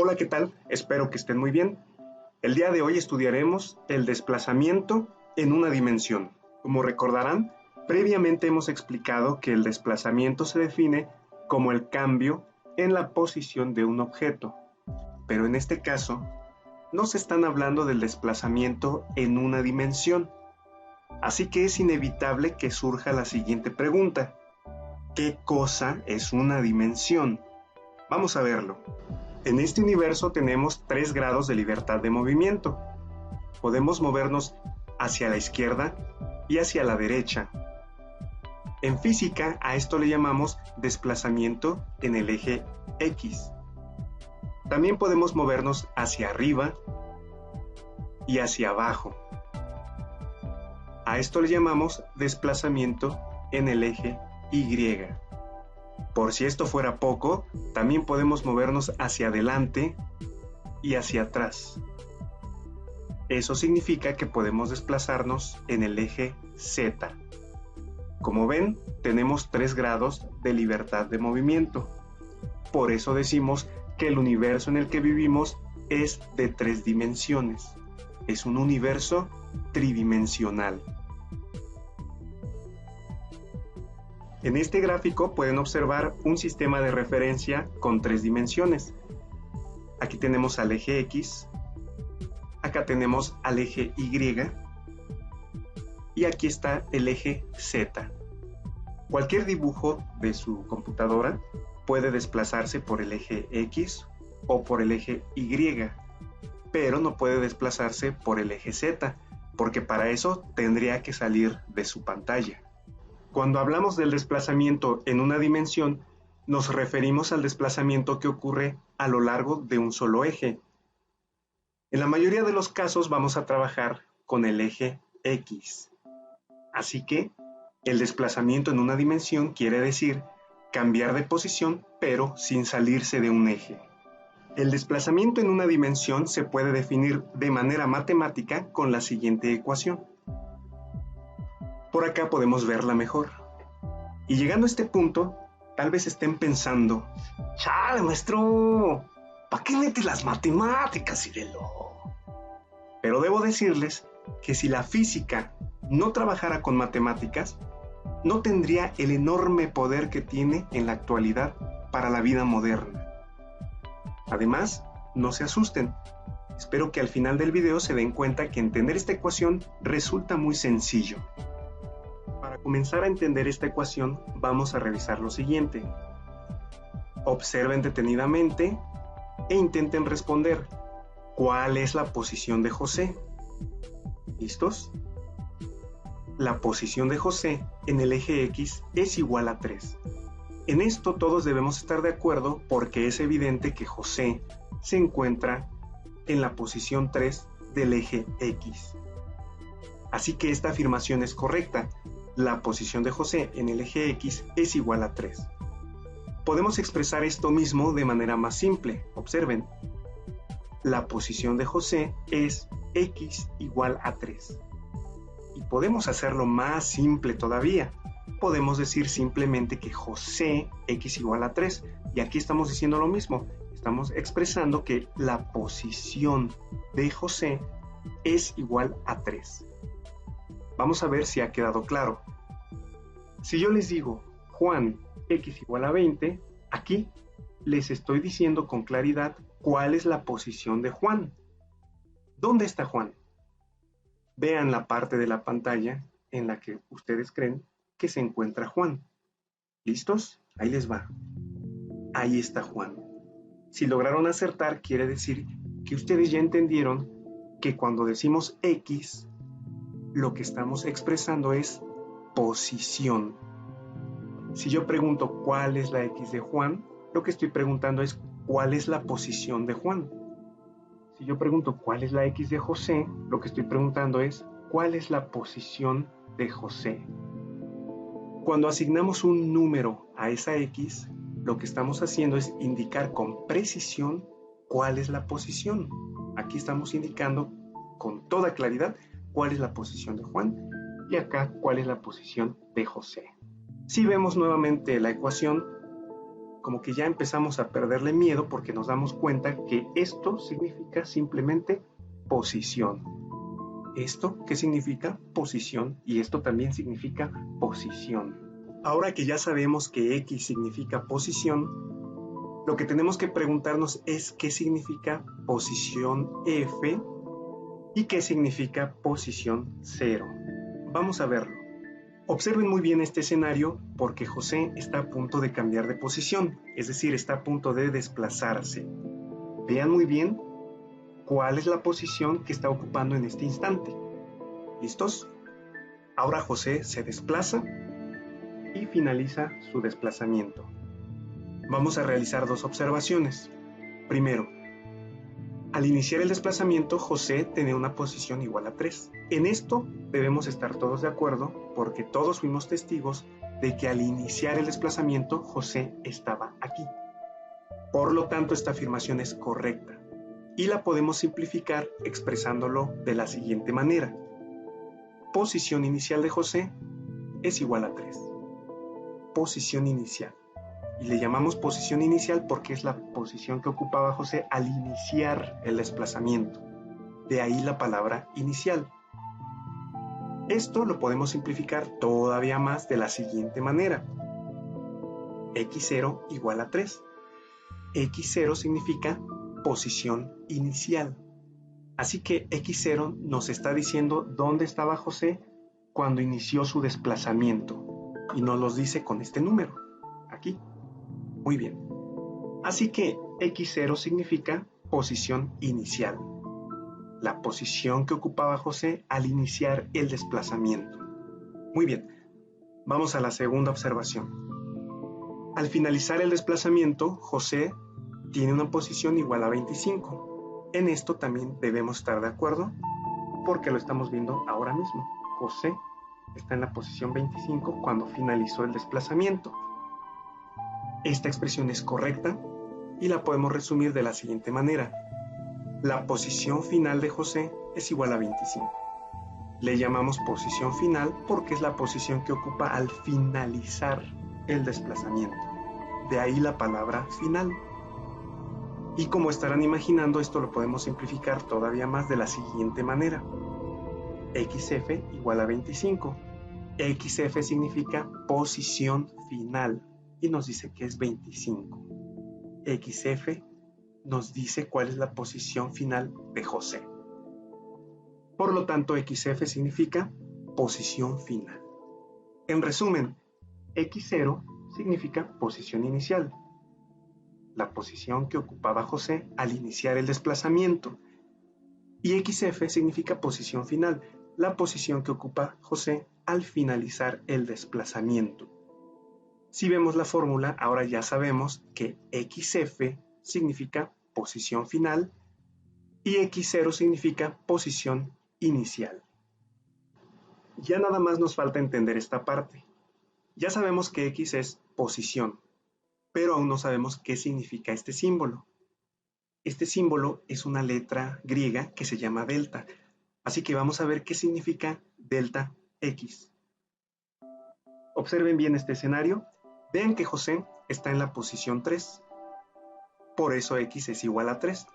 Hola, ¿qué tal? Espero que estén muy bien. El día de hoy estudiaremos el desplazamiento en una dimensión. Como recordarán, previamente hemos explicado que el desplazamiento se define como el cambio en la posición de un objeto. Pero en este caso, no se están hablando del desplazamiento en una dimensión. Así que es inevitable que surja la siguiente pregunta. ¿Qué cosa es una dimensión? Vamos a verlo. En este universo tenemos 3 grados de libertad de movimiento. Podemos movernos hacia la izquierda y hacia la derecha. En física a esto le llamamos desplazamiento en el eje X. También podemos movernos hacia arriba y hacia abajo. A esto le llamamos desplazamiento en el eje Y. Por si esto fuera poco, también podemos movernos hacia adelante y hacia atrás. Eso significa que podemos desplazarnos en el eje Z. Como ven, tenemos 3 grados de libertad de movimiento. Por eso decimos que el universo en el que vivimos es de 3 dimensiones. Es un universo tridimensional. En este gráfico pueden observar un sistema de referencia con 3 dimensiones. Aquí tenemos al eje X, acá tenemos al eje Y y aquí está el eje Z. Cualquier dibujo de su computadora puede desplazarse por el eje X o por el eje Y, pero no puede desplazarse por el eje Z, porque para eso tendría que salir de su pantalla. Cuando hablamos del desplazamiento en una dimensión, nos referimos al desplazamiento que ocurre a lo largo de un solo eje. En la mayoría de los casos vamos a trabajar con el eje X. Así que el desplazamiento en una dimensión quiere decir cambiar de posición, pero sin salirse de un eje. El desplazamiento en una dimensión se puede definir de manera matemática con la siguiente ecuación. Por acá podemos verla mejor. Y llegando a este punto, tal vez estén pensando, ¡chale, maestro! ¿Para qué metes las matemáticas, Cirelo? Pero debo decirles que si la física no trabajara con matemáticas, no tendría el enorme poder que tiene en la actualidad para la vida moderna. Además, no se asusten. Espero que al final del video se den cuenta que entender esta ecuación resulta muy sencillo. Para comenzar a entender esta ecuación, vamos a revisar lo siguiente. Observen detenidamente e intenten responder. ¿Cuál es la posición de José? ¿Listos? La posición de José en el eje X es igual a 3. En esto todos debemos estar de acuerdo porque es evidente que José se encuentra en la posición 3 del eje X. Así que esta afirmación es correcta. La posición de José en el eje X es igual a 3. Podemos expresar esto mismo de manera más simple. Observen. La posición de José es X igual a 3. Y podemos hacerlo más simple todavía. Podemos decir simplemente que José X igual a 3. Y aquí estamos diciendo lo mismo. Estamos expresando que la posición de José es igual a 3. Vamos a ver si ha quedado claro. Si yo les digo Juan X igual a 20, aquí les estoy diciendo con claridad cuál es la posición de Juan. ¿Dónde está Juan? Vean la parte de la pantalla en la que ustedes creen que se encuentra Juan. ¿Listos? Ahí les va. Ahí está Juan. Si lograron acertar, quiere decir que ustedes ya entendieron que cuando decimos X, lo que estamos expresando es posición. Si yo pregunto cuál es la X de Juan, lo que estoy preguntando es cuál es la posición de Juan. Si yo pregunto cuál es la X de José, lo que estoy preguntando es cuál es la posición de José. Cuando asignamos un número a esa X, lo que estamos haciendo es indicar con precisión cuál es la posición. Aquí estamos indicando con toda claridad cuál es la posición de Juan y acá cuál es la posición de José. Si vemos nuevamente la ecuación, como que ya empezamos a perderle miedo porque nos damos cuenta que esto significa simplemente posición. ¿Esto qué significa? Posición, y esto también significa posición. Ahora que ya sabemos que X significa posición, lo que tenemos que preguntarnos es qué significa posición F y qué significa posición 0. Vamos a verlo. Observen muy bien este escenario porque José está a punto de cambiar de posición, es decir, está a punto de desplazarse. Vean muy bien cuál es la posición que está ocupando en este instante. ¿Listos? Ahora José se desplaza y finaliza su desplazamiento. Vamos a realizar dos observaciones. Primero, al iniciar el desplazamiento, José tenía una posición igual a 3. En esto debemos estar todos de acuerdo porque todos fuimos testigos de que al iniciar el desplazamiento, José estaba aquí. Por lo tanto, esta afirmación es correcta y la podemos simplificar expresándolo de la siguiente manera. Posición inicial de José es igual a 3. Posición inicial. Y le llamamos posición inicial porque es la posición que ocupaba José al iniciar el desplazamiento. De ahí la palabra inicial. Esto lo podemos simplificar todavía más de la siguiente manera. X0 igual a 3. X0 significa posición inicial. Así que X0 nos está diciendo dónde estaba José cuando inició su desplazamiento. Y nos los dice con este número, aquí. Muy bien. Así que X0 significa posición inicial. La posición que ocupaba José al iniciar el desplazamiento. Muy bien. Vamos a la segunda observación. Al finalizar el desplazamiento, José tiene una posición igual a 25. En esto también debemos estar de acuerdo porque lo estamos viendo ahora mismo. José está en la posición 25 cuando finalizó el desplazamiento. Esta expresión es correcta y la podemos resumir de la siguiente manera. La posición final de José es igual a 25. Le llamamos posición final porque es la posición que ocupa al finalizar el desplazamiento. De ahí la palabra final. Y como estarán imaginando, esto lo podemos simplificar todavía más de la siguiente manera. XF igual a 25. XF significa posición final. Y nos dice que es 25. XF nos dice cuál es la posición final de José. Por lo tanto, XF significa posición final. En resumen, X0 significa posición inicial, la posición que ocupaba José al iniciar el desplazamiento. Y XF significa posición final, la posición que ocupa José al finalizar el desplazamiento. Si vemos la fórmula, ahora ya sabemos que XF significa posición final y X0 significa posición inicial. Ya nada más nos falta entender esta parte. Ya sabemos que X es posición, pero aún no sabemos qué significa este símbolo. Este símbolo es una letra griega que se llama delta, así que vamos a ver qué significa delta X. Observen bien este escenario. Vean que José está en la posición 3, por eso X es igual a 3,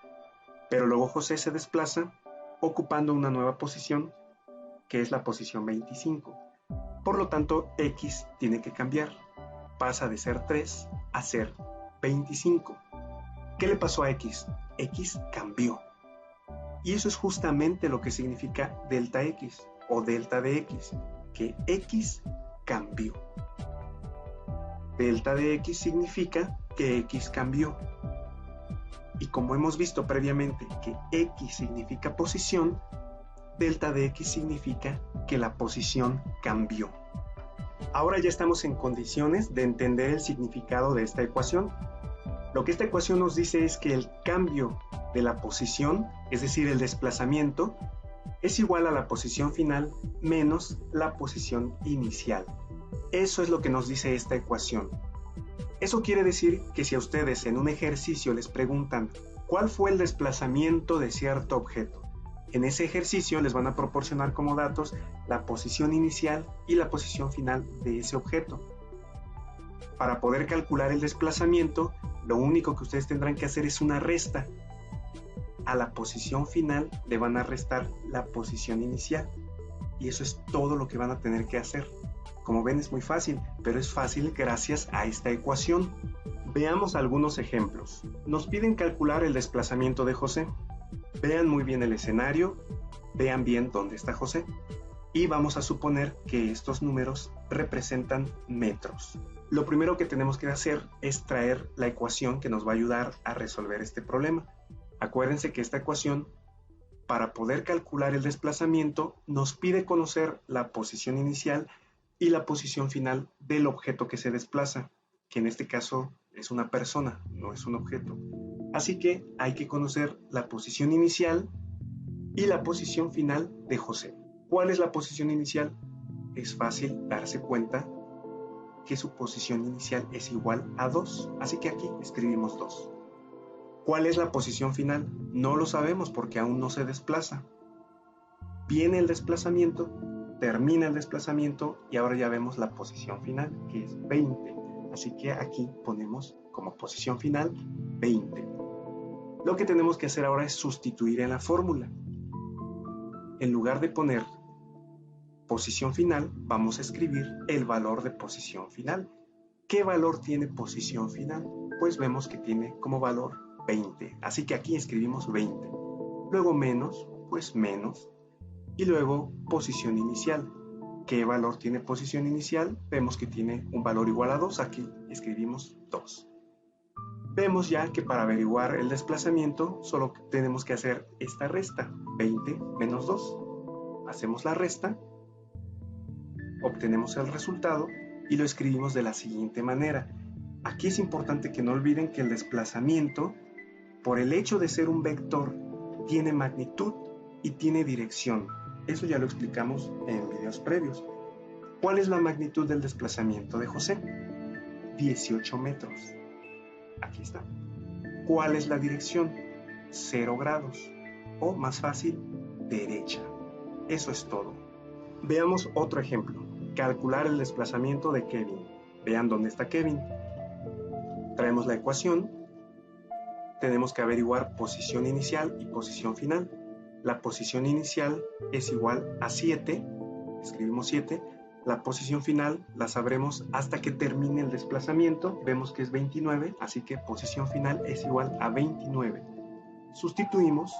pero luego José se desplaza ocupando una nueva posición, que es la posición 25. Por lo tanto, X tiene que cambiar, pasa de ser 3 a ser 25. ¿Qué le pasó a X? X cambió. Y eso es justamente lo que significa delta X o delta de X, que X cambió. Delta de X significa que X cambió. Y como hemos visto previamente que X significa posición, delta de X significa que la posición cambió. Ahora ya estamos en condiciones de entender el significado de esta ecuación. Lo que esta ecuación nos dice es que el cambio de la posición, es decir, el desplazamiento, es igual a la posición final menos la posición inicial. Eso es lo que nos dice esta ecuación. Eso quiere decir que si a ustedes en un ejercicio les preguntan ¿cuál fue el desplazamiento de cierto objeto? En ese ejercicio les van a proporcionar como datos la posición inicial y la posición final de ese objeto. Para poder calcular el desplazamiento, lo único que ustedes tendrán que hacer es una resta. A la posición final le van a restar la posición inicial. Y eso es todo lo que van a tener que hacer. Como ven, es muy fácil, pero es fácil gracias a esta ecuación. Veamos algunos ejemplos. Nos piden calcular el desplazamiento de José. Vean muy bien el escenario, vean bien dónde está José. Y vamos a suponer que estos números representan metros. Lo primero que tenemos que hacer es traer la ecuación que nos va a ayudar a resolver este problema. Acuérdense que esta ecuación, para poder calcular el desplazamiento, nos pide conocer la posición inicial y la posición final del objeto que se desplaza, que en este caso es una persona, no es un objeto. Así que hay que conocer la posición inicial y la posición final de José. ¿Cuál es la posición inicial? Es fácil darse cuenta que su posición inicial es igual a 2, así que aquí escribimos 2. ¿Cuál es la posición final? No lo sabemos porque aún no se desplaza. Viene el desplazamiento, termina el desplazamiento y ahora ya vemos la posición final, que es 20. Así que aquí ponemos como posición final 20. Lo que tenemos que hacer ahora es sustituir en la fórmula. En lugar de poner posición final, vamos a escribir el valor de posición final. ¿Qué valor tiene posición final? Pues vemos que tiene como valor 20. Así que aquí escribimos 20. Luego menos, pues menos. Y luego posición inicial. ¿Qué valor tiene posición inicial? Vemos que tiene un valor igual a 2. Aquí escribimos 2. Vemos ya que para averiguar el desplazamiento solo tenemos que hacer esta resta. 20 menos 2. Hacemos la resta, obtenemos el resultado y lo escribimos de la siguiente manera. Aquí es importante que no olviden que el desplazamiento, por el hecho de ser un vector, tiene magnitud y tiene dirección. Eso ya lo explicamos en videos previos. ¿Cuál es la magnitud del desplazamiento de José? 18 metros. Aquí está. ¿Cuál es la dirección? 0 grados. O más fácil, derecha. Eso es todo. Veamos otro ejemplo. Calcular el desplazamiento de Kevin. Vean dónde está Kevin. Traemos la ecuación. Tenemos que averiguar posición inicial y posición final. La posición inicial es igual a 7. Escribimos 7. La posición final la sabremos hasta que termine el desplazamiento. Vemos que es 29, así que posición final es igual a 29. Sustituimos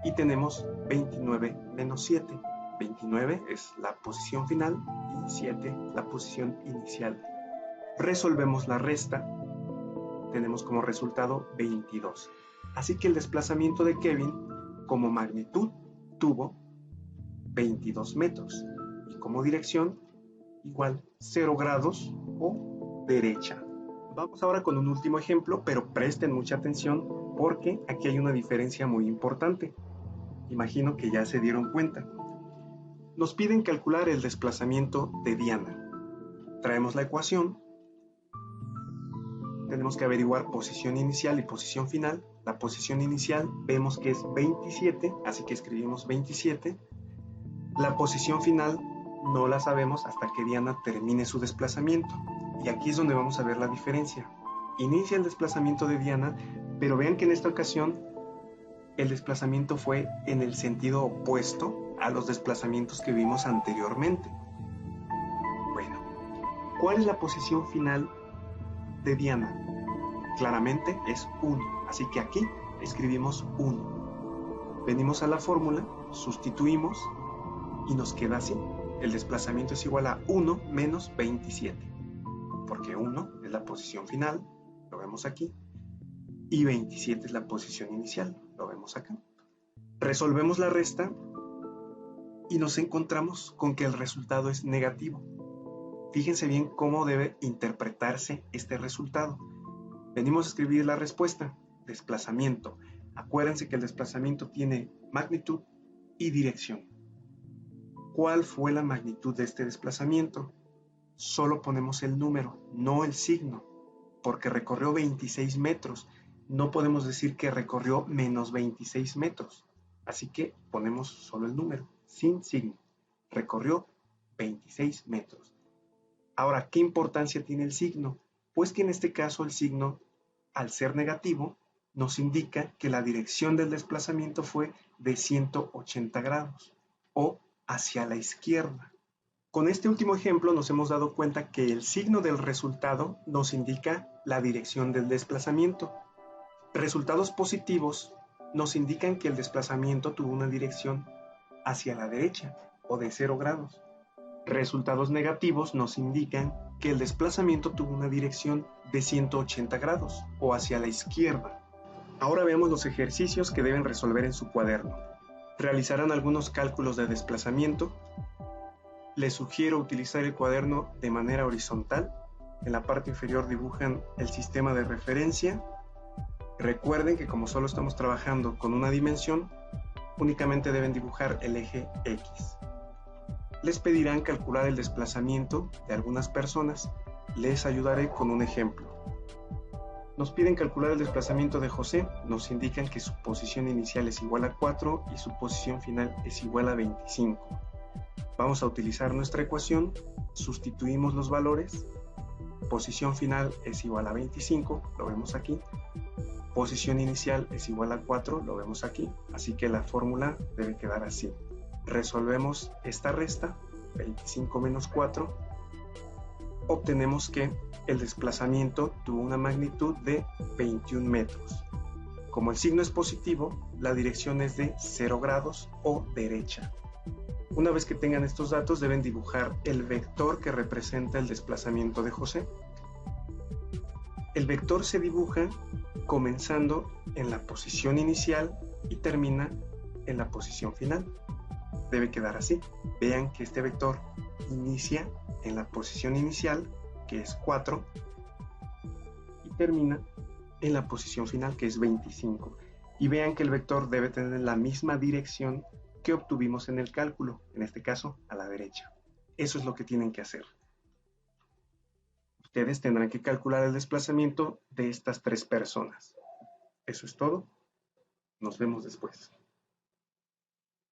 y tenemos 29 menos 7. 29 es la posición final y 7 la posición inicial. Resolvemos la resta. Tenemos como resultado 22. Así que el desplazamiento de Kevin como magnitud tuvo 22 metros y como dirección igual 0 grados o derecha. Vamos ahora con un último ejemplo, pero presten mucha atención porque aquí hay una diferencia muy importante. Imagino que ya se dieron cuenta. Nos piden calcular el desplazamiento de Diana. Traemos la ecuación. Tenemos que averiguar posición inicial y posición final. La posición inicial vemos que es 27, así que escribimos 27. La posición final no la sabemos hasta que Diana termine su desplazamiento. Y aquí es donde vamos a ver la diferencia. Inicia el desplazamiento de Diana, pero vean que en esta ocasión el desplazamiento fue en el sentido opuesto a los desplazamientos que vimos anteriormente. Bueno, ¿cuál es la posición final de Diana? Claramente es 1, así que aquí escribimos 1. Venimos a la fórmula, sustituimos y nos queda así. El desplazamiento es igual a 1 menos 27, porque 1 es la posición final, lo vemos aquí, y 27 es la posición inicial, lo vemos acá. Resolvemos la resta y nos encontramos con que el resultado es negativo. Fíjense bien cómo debe interpretarse este resultado. Venimos a escribir la respuesta, desplazamiento. Acuérdense que el desplazamiento tiene magnitud y dirección. ¿Cuál fue la magnitud de este desplazamiento? Solo ponemos el número, no el signo, porque recorrió 26 metros. No podemos decir que recorrió menos 26 metros. Así que ponemos solo el número, sin signo. Recorrió 26 metros. Ahora, ¿qué importancia tiene el signo? Pues que en este caso el signo, al ser negativo, nos indica que la dirección del desplazamiento fue de 180 grados o hacia la izquierda. Con este último ejemplo nos hemos dado cuenta que el signo del resultado nos indica la dirección del desplazamiento. Resultados positivos nos indican que el desplazamiento tuvo una dirección hacia la derecha o de 0 grados. Resultados negativos nos indican que el desplazamiento tuvo una dirección de 180 grados o hacia la izquierda. Ahora veamos los ejercicios que deben resolver en su cuaderno. Realizarán algunos cálculos de desplazamiento. Les sugiero utilizar el cuaderno de manera horizontal. En la parte inferior dibujan el sistema de referencia. Recuerden que como solo estamos trabajando con una dimensión, únicamente deben dibujar el eje X. Les pedirán calcular el desplazamiento de algunas personas. Les ayudaré con un ejemplo. Nos piden calcular el desplazamiento de José. Nos indican que su posición inicial es igual a 4 y su posición final es igual a 25. Vamos a utilizar nuestra ecuación. Sustituimos los valores. Posición final es igual a 25, lo vemos aquí. Posición inicial es igual a 4, lo vemos aquí. Así que la fórmula debe quedar así. Resolvemos esta resta, 25 menos 4. Obtenemos que el desplazamiento tuvo una magnitud de 21 metros. Como el signo es positivo, la dirección es de 0 grados o derecha. Una vez que tengan estos datos, deben dibujar el vector que representa el desplazamiento de José. El vector se dibuja comenzando en la posición inicial y termina en la posición final. Debe quedar así. Vean que este vector inicia en la posición inicial, que es 4, y termina en la posición final, que es 25. Y vean que el vector debe tener la misma dirección que obtuvimos en el cálculo, en este caso a la derecha. Eso es lo que tienen que hacer. Ustedes tendrán que calcular el desplazamiento de estas 3 personas. Eso es todo. Nos vemos después.